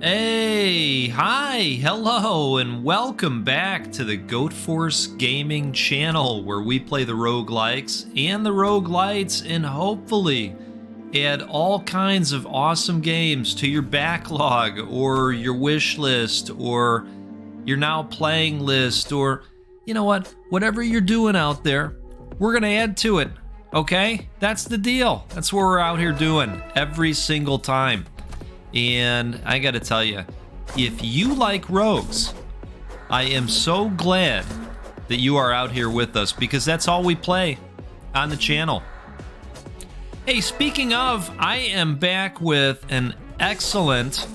Hey, hi, hello, and welcome back to the Goat Force Gaming channel, where we play the roguelikes and the roguelites and hopefully add all kinds of awesome games to your backlog or your wish list or your now playing list, or you know what, whatever you're doing out there, we're gonna add to it, okay? That's the deal. That's what we're out here doing every single time. And I gotta tell you, if you like rogues, I am so glad that you are out here with us, because that's all we play on the channel. Hey, speaking of, I am back with an excellent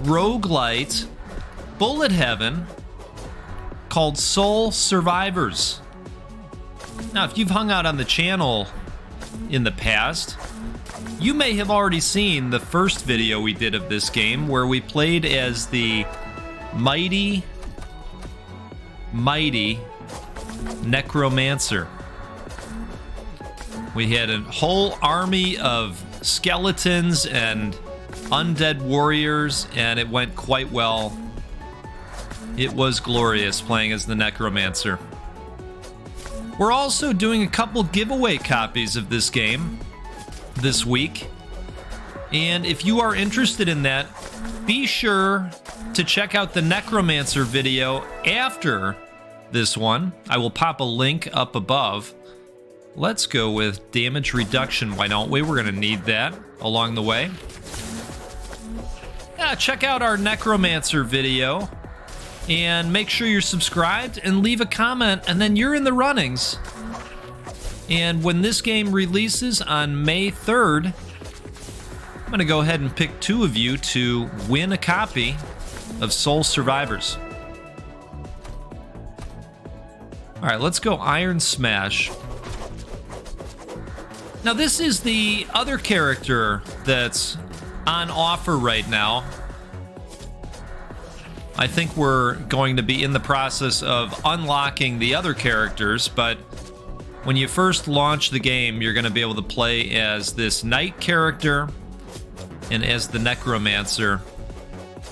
roguelite bullet heaven called Soul Survivors. Now, if you've hung out on the channel in the past, you may have already seen the first video we did of this game, where we played as the mighty Necromancer. We had a whole army of skeletons and undead warriors, and it went quite well. It was glorious playing as the Necromancer. We're also doing a couple giveaway copies of this game this week, and if you are interested in that, be sure to check out the Necromancer video after this one. I will pop a link up above. Let's go with damage reduction, why don't we? We're gonna need that along the way. Yeah, check out our Necromancer video and make sure you're subscribed and leave a comment, and then you're in the runnings. And when this game releases on May 3rd, I'm going to go ahead and pick two of you to win a copy of Soul Survivors. All right, let's go Iron Smash. Now, this is the other character that's on offer right now. I think we're going to be in the process of unlocking the other characters, but when you first launch the game, you're going to be able to play as this knight character and as the Necromancer.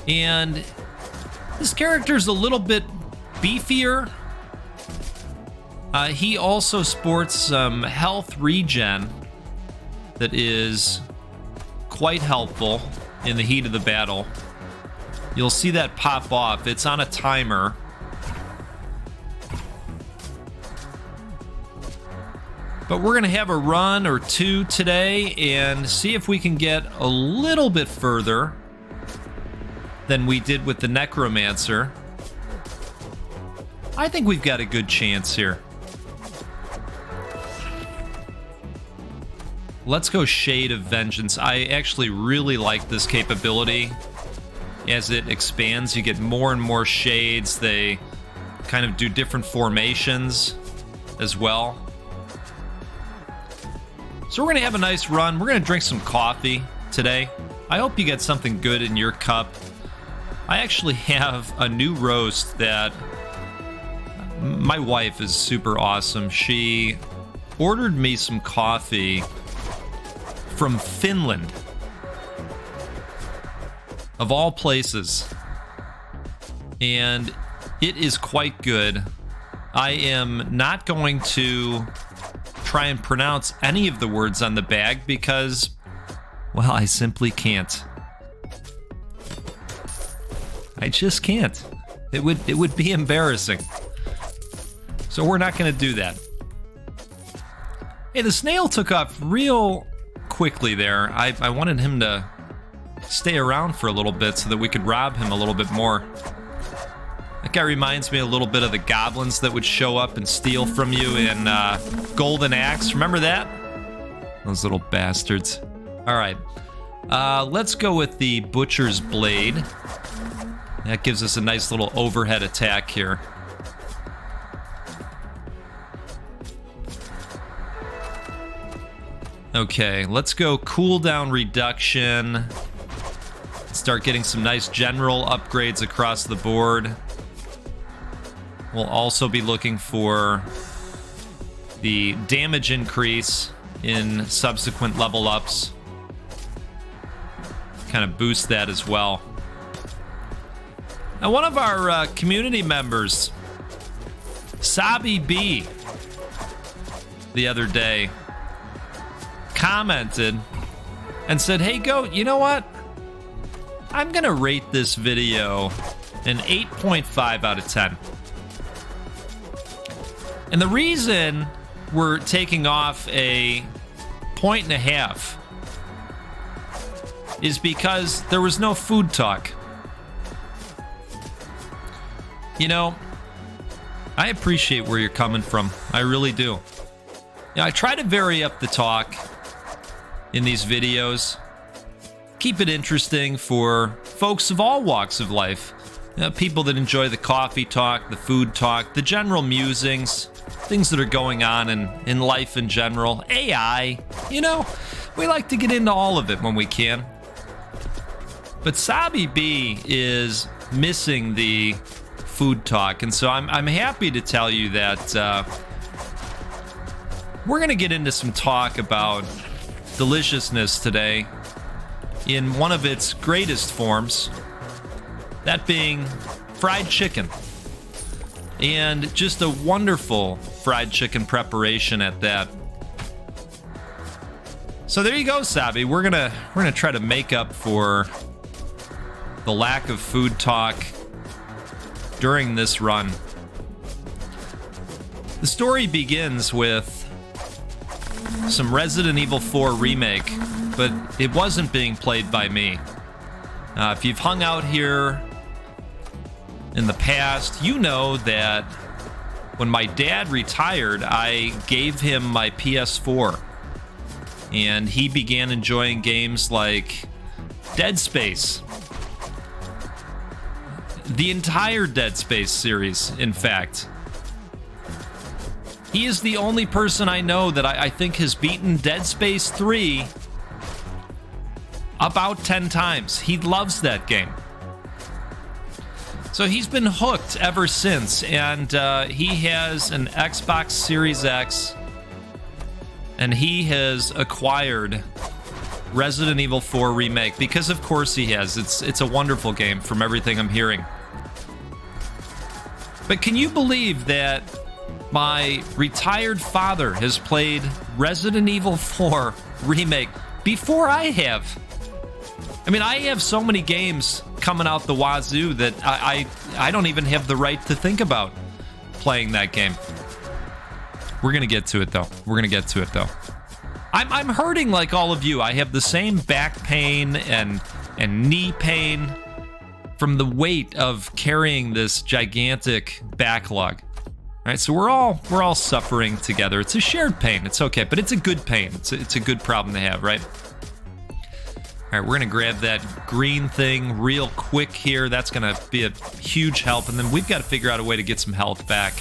And this character's a little bit beefier. He also sports some health regen that is quite helpful in the heat of the battle. You'll see that pop off. It's on a timer. But we're going to have a run or two today and see if we can get a little bit further than we did with the Necromancer. I think we've got a good chance here. Let's go Shade of Vengeance. I actually really like this capability. As it expands, you get more and more shades. They kind of do different formations as well. So we're going to have a nice run. We're going to drink some coffee today. I hope you get something good in your cup. I actually have a new roast that my wife is super awesome. She ordered me some coffee from Finland, of all places, and it is quite good. I am not going to try and pronounce any of the words on the bag because, well, I simply can't. I just can't. It would be embarrassing. So we're not going to do that. Hey, the snail took off real quickly there. I wanted him to stay around for a little bit so that we could rob him a little bit more. That guy reminds me a little bit of the goblins that would show up and steal from you in Golden Axe. Remember that? Those little bastards. All right. Let's go with the Butcher's Blade. That gives us a nice little overhead attack here. Okay, let's go cooldown reduction. Start getting some nice general upgrades across the board. We'll also be looking for the damage increase in subsequent level ups. Kind of boost that as well. Now, one of our community members, Sabi B, the other day, commented and said, hey, Goat, you know what? I'm going to rate this video an 8.5 out of 10. And the reason we're taking off a 1.5 is because there was no food talk. You know, I appreciate where you're coming from. I really do. You know, I try to vary up the talk in these videos. Keep it interesting for folks of all walks of life. You know, people that enjoy the coffee talk, the food talk, the general musings, things that are going on in life in general. AI, you know, we like to get into all of it when we can. But Sabi B is missing the food talk, and so I'm happy to tell you that we're going to get into some talk about deliciousness today in one of its greatest forms, that being fried chicken, and just a wonderful fried chicken preparation at that. So there you go, Sabi. We're gonna try to make up for the lack of food talk during this run. The story begins with some Resident Evil 4 remake, but it wasn't being played by me. If you've hung out here in the past, you know that when my dad retired, I gave him my PS4, and he began enjoying games like Dead Space, the entire Dead Space series, in fact. He is the only person I know that I think has beaten Dead Space 3 about 10 times. He loves that game. So he's been hooked ever since, and he has an Xbox Series X, and he has acquired Resident Evil 4 Remake, because of course he has. It's a wonderful game from everything I'm hearing. But can you believe that my retired father has played Resident Evil 4 Remake before I have? I mean, I have so many games coming out the wazoo that I don't even have the right to think about playing that game. We're going to get to it, though. I'm hurting like all of you. I have the same back pain and knee pain from the weight of carrying this gigantic backlog. All right, so we're all suffering together. It's a shared pain. It's okay, but it's a good pain. It's a good problem to have, right? All right, we're gonna grab that green thing real quick here. That's gonna be a huge help, and then we've got to figure out a way to get some health back.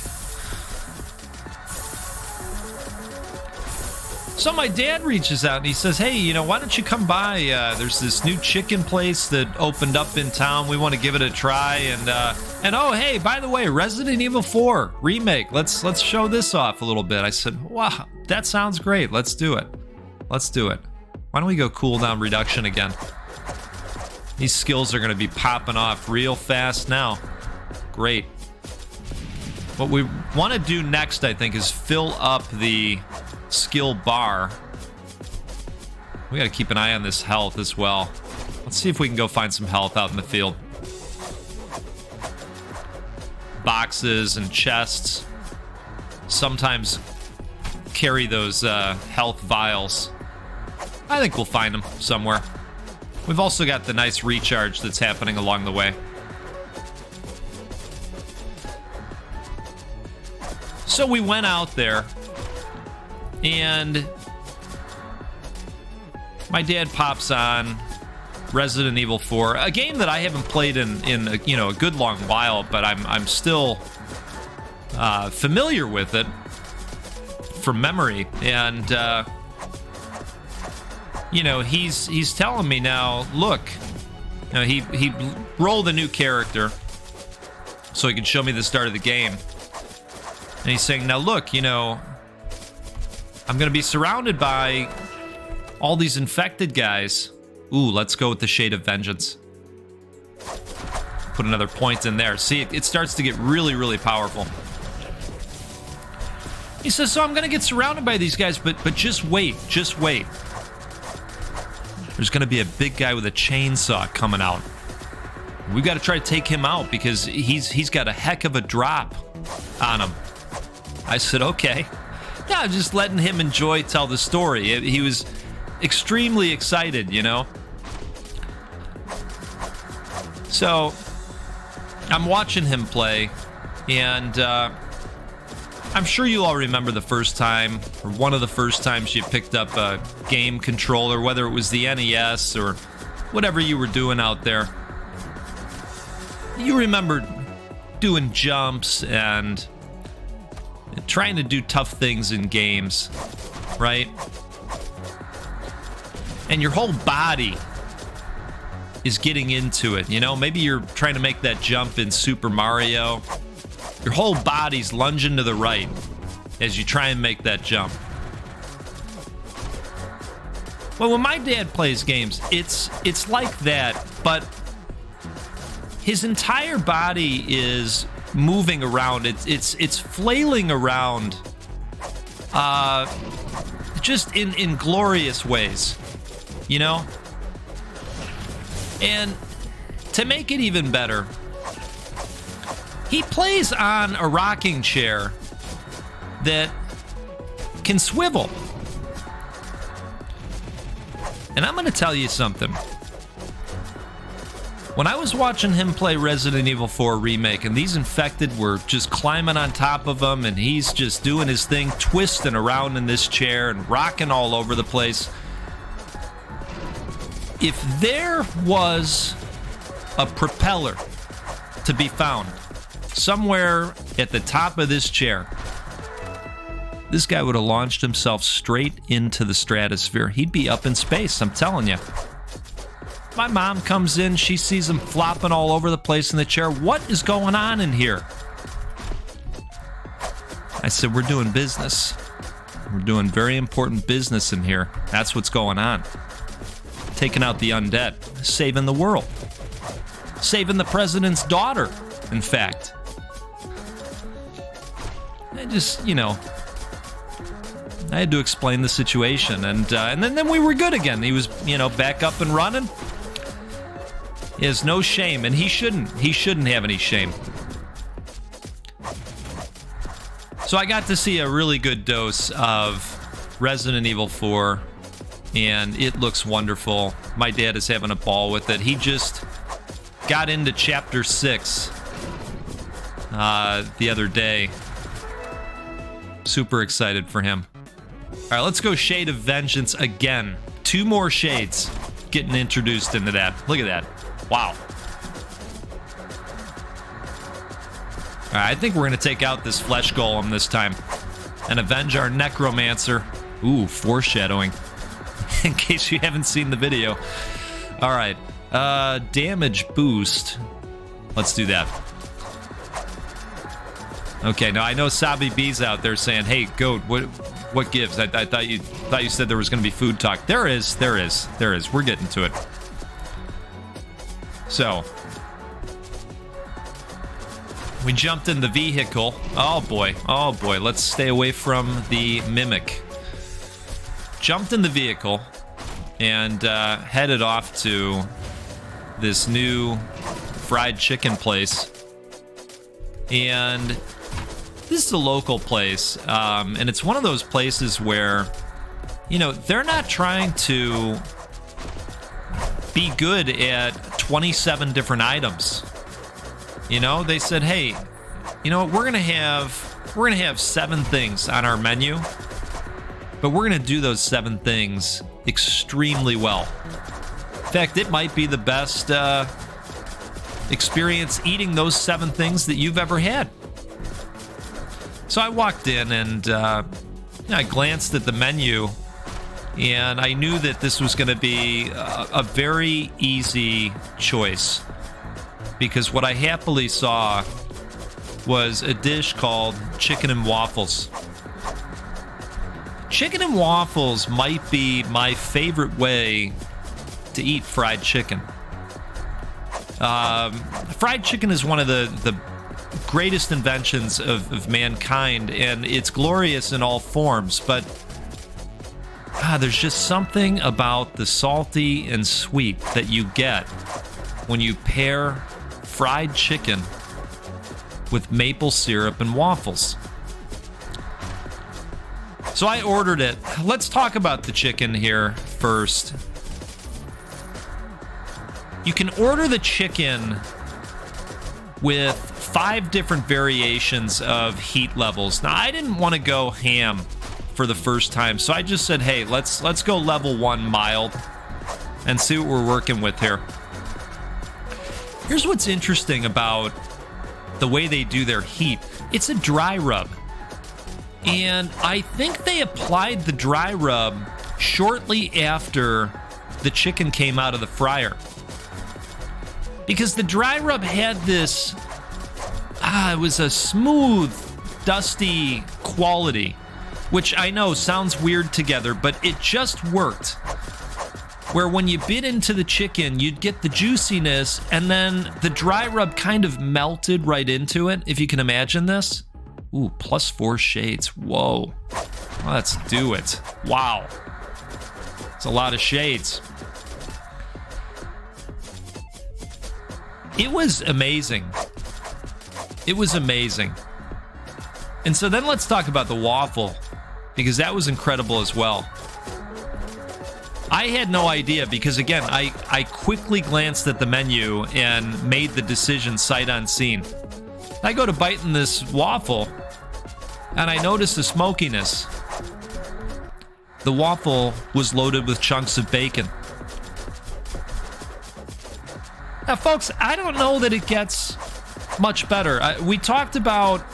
So my dad reaches out and he says, hey, you know, why don't you come by? There's this new chicken place that opened up in town. We want to give it a try. And oh, hey, by the way, Resident Evil 4 Remake. Let's show this off a little bit. I said, wow, that sounds great. Let's do it. Why don't we go cooldown reduction again? These skills are going to be popping off real fast now. Great. What we want to do next, I think, is fill up the skill bar. We got to keep an eye on this health as well. Let's see if we can go find some health out in the field. Boxes and chests sometimes carry those health vials. I think we'll find them somewhere. We've also got the nice recharge that's happening along the way. So we went out there, and my dad pops on Resident Evil 4, a game that I haven't played in a good long while, but I'm still familiar with it from memory. And he's telling me now, look, he rolled a new character so he could show me the start of the game. And he's saying, now look, I'm going to be surrounded by all these infected guys. Ooh, let's go with the Shade of Vengeance. put another point in there. See, it starts to get really, really powerful. He says, so I'm going to get surrounded by these guys, but just wait. Just wait. There's going to be a big guy with a chainsaw coming out. We've got to try to take him out because he's got a heck of a drop on him. I said, okay. Yeah, I'm just letting him tell the story. He was extremely excited, you know? So, I'm watching him play, and I'm sure you all remember the first time, or one of the first times you picked up a game controller, whether it was the NES or whatever you were doing out there. You remember doing jumps and trying to do tough things in games, right? And your whole body is getting into it, you know? Maybe you're trying to make that jump in Super Mario. Your whole body's lunging to the right as you try and make that jump. Well, when my dad plays games, it's like that, but his entire body is moving around. It's flailing around, just in glorious ways, you know. And to make it even better, he plays on a rocking chair that can swivel. And I'm going to tell you something. When I was watching him play Resident Evil 4 Remake, and these infected were just climbing on top of him, and he's just doing his thing, twisting around in this chair and rocking all over the place. If there was a propeller to be found somewhere at the top of this chair, this guy would have launched himself straight into the stratosphere. He'd be up in space, I'm telling you. My mom comes in, she sees him flopping all over the place in the chair. What is going on in here? I said, we're doing business. We're doing very important business in here. That's what's going on. Taking out the undead. Saving the world. Saving the president's daughter, in fact. I just, you know, I had to explain the situation, and then we were good again. He was, you know, back up and running. He has no shame, and he shouldn't have any shame. So I got to see a really good dose of Resident Evil 4, and it looks wonderful. My dad is having a ball with it. He just got into Chapter 6 the other day. Super excited for him. All right, let's go Shade of Vengeance again. 2 more shades getting introduced into that. Look at that. Wow. All right, I think we're going to take out this flesh golem this time and avenge our necromancer. Ooh, foreshadowing. In case you haven't seen the video. All right, damage boost. Let's do that. Okay, now I know Sabi B's out there saying, "Hey, Goat, what gives?" I thought you said there was going to be food talk. There is. We're getting to it. So, we jumped in the vehicle. Oh boy, let's stay away from the mimic. Jumped in the vehicle and headed off to this new fried chicken place. And this is a local place, and it's one of those places where, you know, they're not trying to be good at 27 different items. You know, they said, hey, you know what, we're gonna have 7 things on our menu, but we're gonna do those 7 things extremely well. In fact, it might be the best experience eating those 7 things that you've ever had. So I walked in and I glanced at the menu, and I knew that this was going to be a very easy choice, because what I happily saw was a dish called chicken and waffles. Chicken and waffles might be my favorite way to eat fried chicken. Fried chicken is one of the greatest inventions of mankind, and it's glorious in all forms, but there's just something about the salty and sweet that you get when you pair fried chicken with maple syrup and waffles. So I ordered it. Let's talk about the chicken here first. You can order the chicken with 5 different variations of heat levels. Now, I didn't want to go ham for the first time, so I just said, hey, let's go level 1 mild and see what we're working with here. Here's what's interesting about the way they do their heat. It's a dry rub. And I think they applied the dry rub shortly after the chicken came out of the fryer. Because the dry rub had this, it was a smooth, dusty quality, which I know sounds weird together, but it just worked. Where when you bit into the chicken, you'd get the juiciness, and then the dry rub kind of melted right into it, if you can imagine this. Ooh, +4 shades. Whoa. Let's do it. Wow. It's a lot of shades. It was amazing. It was amazing. And so then let's talk about the waffle, because that was incredible as well. I had no idea because, again, I quickly glanced at the menu and made the decision sight unseen. I go to bite in this waffle, and I noticed the smokiness. The waffle was loaded with chunks of bacon. Now, folks, I don't know that it gets much better. We talked about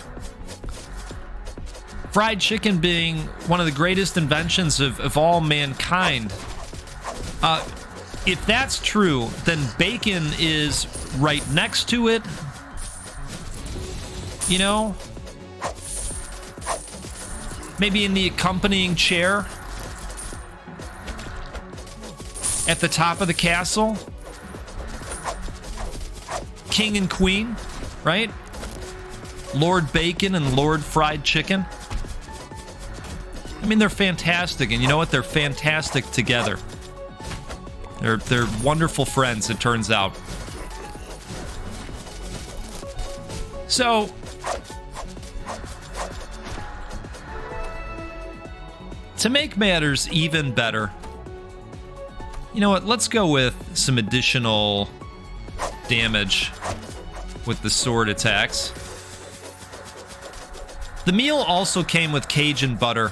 fried chicken being one of the greatest inventions of all mankind. If that's true, then bacon is right next to it. You know? Maybe in the accompanying chair at the top of the castle. King and Queen, right? Lord Bacon and Lord Fried Chicken. I mean, they're fantastic, and you know what? They're fantastic together. They're wonderful friends, it turns out. So, to make matters even better, you know what? Let's go with some additional damage with the sword attacks. The meal also came with Cajun butter.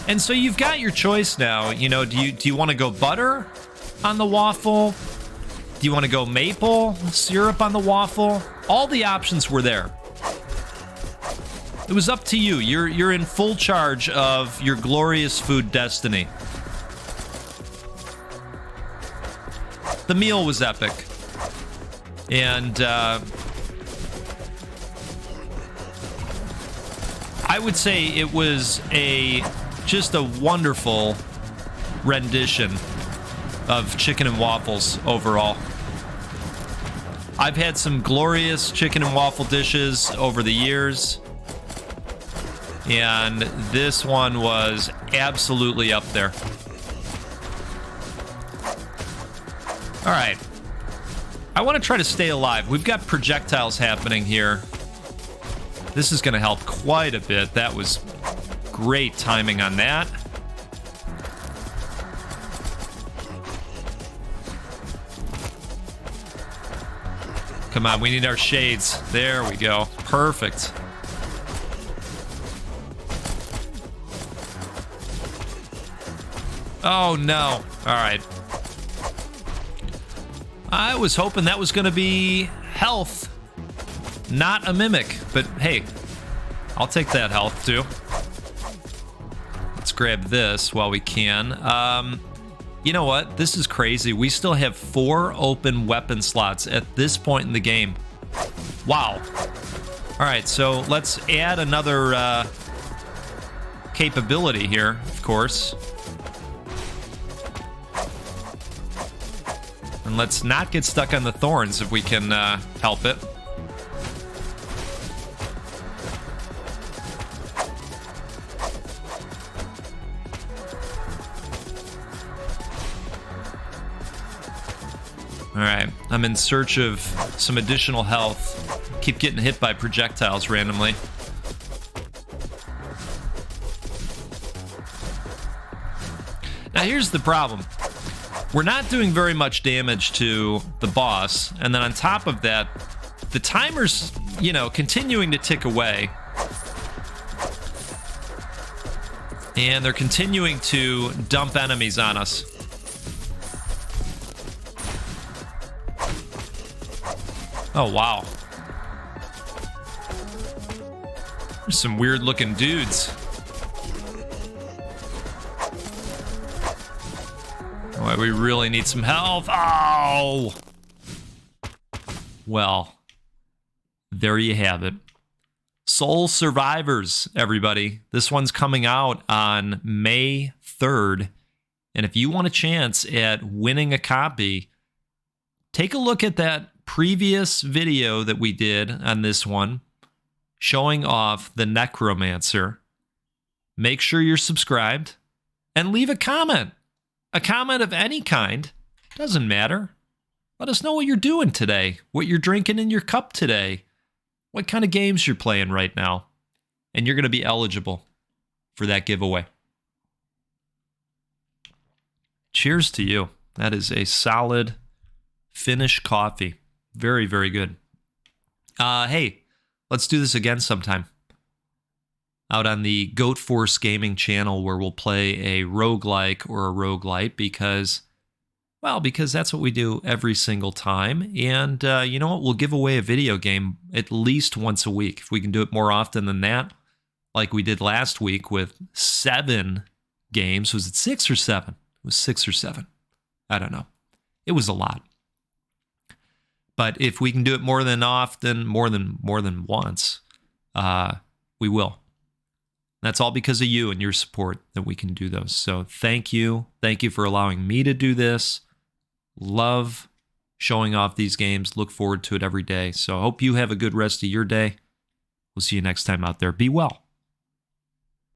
And so you've got your choice now. You know, do you want to go butter on the waffle? Do you want to go maple syrup on the waffle? All the options were there. It was up to you. You're in full charge of your glorious food destiny. The meal was epic. And I would say it was just a wonderful rendition of chicken and waffles overall. I've had some glorious chicken and waffle dishes over the years, and this one was absolutely up there. All right. I want to try to stay alive. We've got projectiles happening here. This is going to help quite a bit. That was great timing on that. Come on, we need our shades. There we go. Perfect. Oh, no. All right. I was hoping that was going to be health, not a mimic. But hey, I'll take that health too. Let's grab this while we can. You know what? This is crazy. We still have 4 open weapon slots at this point in the game. Wow. All right, so let's add another capability here, of course. And let's not get stuck on the thorns if we can help it. Alright, I'm in search of some additional health. Keep getting hit by projectiles randomly. Now here's the problem. We're not doing very much damage to the boss, and then on top of that, the timer's, you know, continuing to tick away. And they're continuing to dump enemies on us. Oh, wow. There's some weird looking dudes. Oh, we really need some health. Oh! Well, there you have it. Soul Survivors, everybody. This one's coming out on May 3rd. And if you want a chance at winning a copy, take a look at that previous video that we did on this one, showing off the Necromancer. Make sure you're subscribed and leave a comment. A comment of any kind. Doesn't matter. Let us know what you're doing today, what you're drinking in your cup today, what kind of games you're playing right now, and you're going to be eligible for that giveaway. Cheers to you. That is a solid Finnish coffee. Very, very good. Hey, let's do this again sometime. Out on the Goat Force Gaming channel, where we'll play a roguelike or a roguelite because that's what we do every single time. And you know what? We'll give away a video game at least once a week. If we can do it more often than that, like we did last week with 7 games. Was it 6 or 7? It was 6 or 7. I don't know. It was a lot. But if we can do it more than often, more than once, we will. That's all because of you and your support that we can do those. So thank you. Thank you for allowing me to do this. Love showing off these games. Look forward to it every day. So I hope you have a good rest of your day. We'll see you next time out there. Be well.